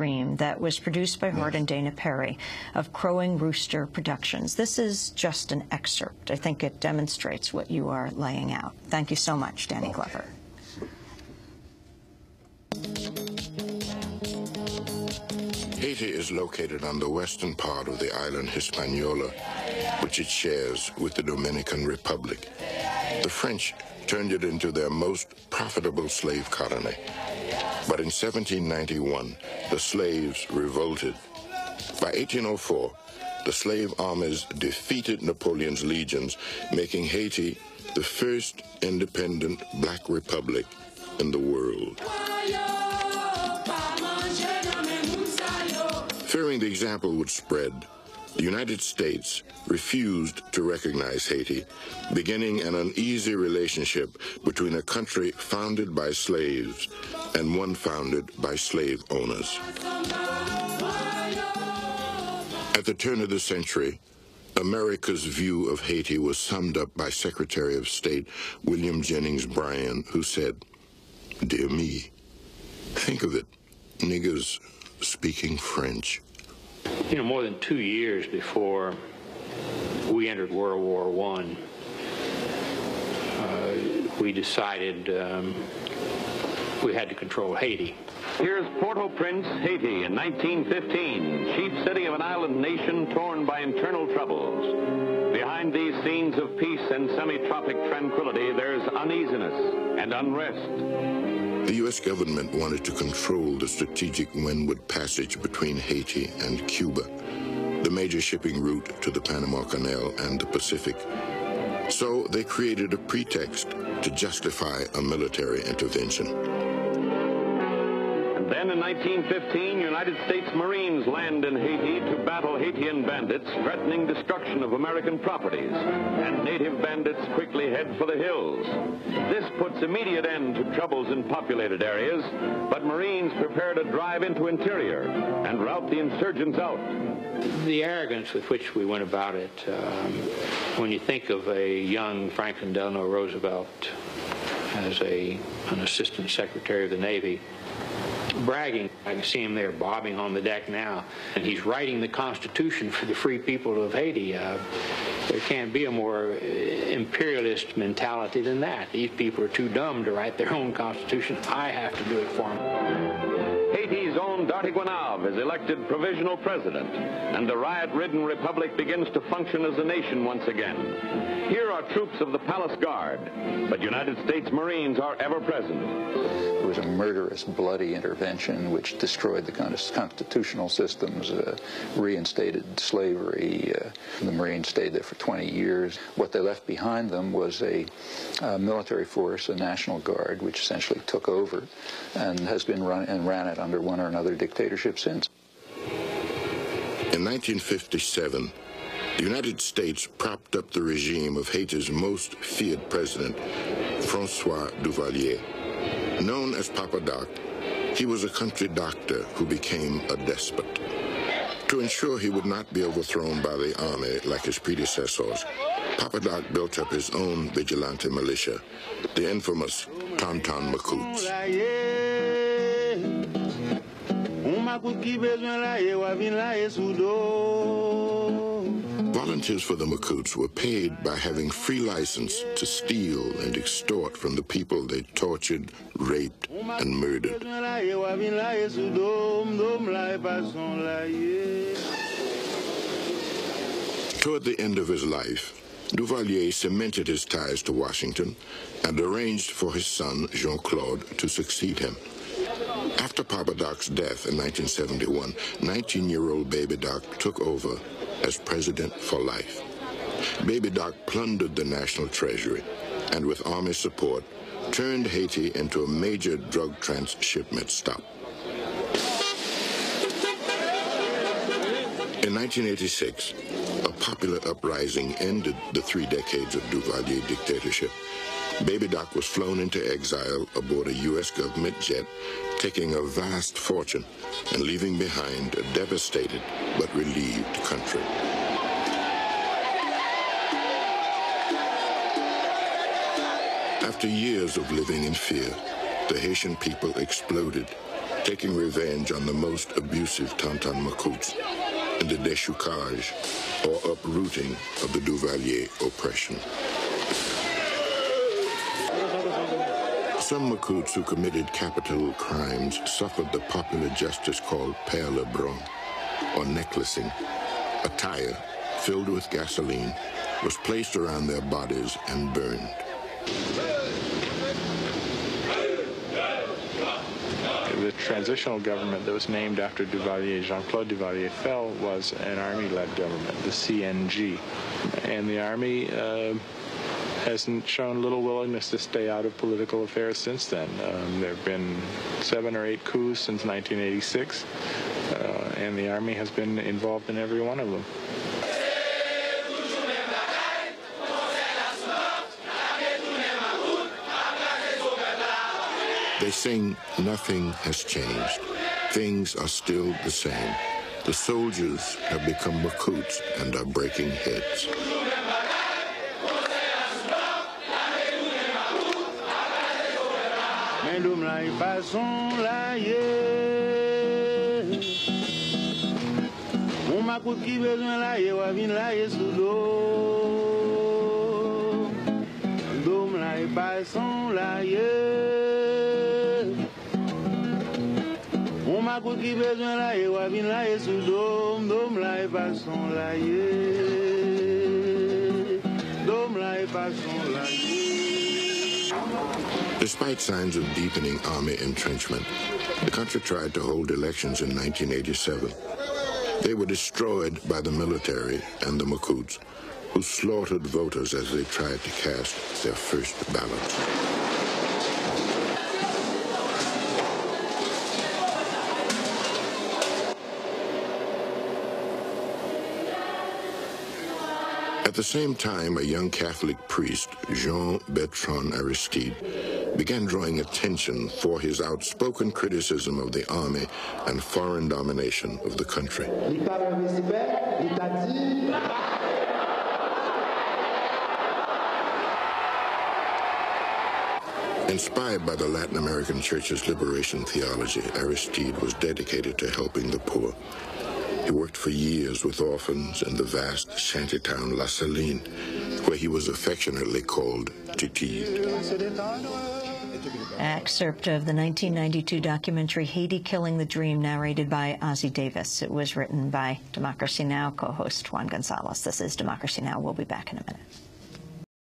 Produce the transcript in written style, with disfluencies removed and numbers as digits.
Dream that was produced by Hart and Dana Perry of Crowing Rooster Productions. This is just an excerpt. I think it demonstrates what you are laying out. Thank you so much, Danny Glover. Haiti is located on the western part of the island Hispaniola, which it shares with the Dominican Republic. The French turned it into their most profitable slave colony. But in 1791, the slaves revolted. By 1804, the slave armies defeated Napoleon's legions, making Haiti the first independent black republic in the world. Fearing the example would spread, the United States refused to recognize Haiti, beginning an uneasy relationship between a country founded by slaves and one founded by slave owners. At the turn of the century, America's view of Haiti was summed up by Secretary of State William Jennings Bryan, who said, "Dear me, think of it, niggers speaking French." You know, more than 2 years before we entered World War I, we decided we had to control Haiti. Here's Port-au-Prince, Haiti, in 1915, chief city of an island nation torn by internal troubles. Behind these scenes of peace and semi-tropic tranquility, there's uneasiness and unrest. The U.S. government wanted to control the strategic windward passage between Haiti and Cuba, the major shipping route to the Panama Canal and the Pacific. So they created a pretext to justify a military intervention. Then in 1915, United States Marines land in Haiti to battle Haitian bandits threatening destruction of American properties, and native bandits quickly head for the hills. This puts immediate end to troubles in populated areas, but Marines prepare to drive into interior and rout the insurgents out. The arrogance with which we went about it, when you think of a young Franklin Delano Roosevelt as an assistant secretary of the Navy, bragging. I can see him there bobbing on the deck now, and he's writing the Constitution for the free people of Haiti. There can't be a more imperialist mentality than that. These people are too dumb to write their own Constitution. I have to do it for them. Haiti's own Dartigouanav is elected provisional president, and the riot-ridden republic begins to function as a nation once again. Here are troops of the Palace Guard, but United States Marines are ever present. It was a murderous, bloody intervention which destroyed the kind of constitutional systems, reinstated slavery. The Marines stayed there for 20 years. What they left behind them was a military force, a National Guard, which essentially took over and has been ran it under one or another dictatorship since. In 1957, the United States propped up the regime of Haiti's most feared president, François Duvalier. Known as Papa Doc, he was a country doctor who became a despot. To ensure he would not be overthrown by the army like his predecessors, Papa Doc built up his own vigilante militia, the infamous Tonton Macoots. Volunteers for the Macoots were paid by having free license to steal and extort from the people they tortured, raped, and murdered. Toward the end of his life, Duvalier cemented his ties to Washington and arranged for his son, Jean-Claude, to succeed him. After Papa Doc's death in 1971, 19-year-old Baby Doc took over as president for life. Baby Doc plundered the national treasury and, with army support, turned Haiti into a major drug transshipment stop. In 1986, a popular uprising ended the 3 decades of Duvalier dictatorship. Baby Doc was flown into exile aboard a U.S. government jet, taking a vast fortune and leaving behind a devastated but relieved country. After years of living in fear, the Haitian people exploded taking revenge on the most abusive Tonton Macoutes in the déchoucage, or uprooting, of the Duvalier oppression. Some Macoutes who committed capital crimes suffered the popular justice called Père Lebrun, or necklacing. A tire filled with gasoline was placed around their bodies and burned. The transitional government that was named after Duvalier, Jean-Claude Duvalier, fell was an army-led government, the CNG. And the army has shown little willingness to stay out of political affairs since then. There have been 7 or 8 coups since 1986, and the army has been involved in every one of them. They sing, nothing has changed. Things are still the same. The soldiers have become Macoutes and are breaking heads. Despite signs of deepening army entrenchment, the country tried to hold elections in 1987. They were destroyed by the military and the Macoutes, who slaughtered voters as they tried to cast their first ballots. At the same time, a young Catholic priest, Jean-Bertrand Aristide, began drawing attention for his outspoken criticism of the army and foreign domination of the country. Inspired by the Latin American Church's liberation theology, Aristide was dedicated to helping the poor. He worked for years with orphans in the vast shantytown La Saline, where he was affectionately called Titide. Excerpt of the 1992 documentary Haiti Killing the Dream, narrated by Ozzie Davis. It was written by Democracy Now! Co-host Juan Gonzalez. This is Democracy Now! We'll be back in a minute.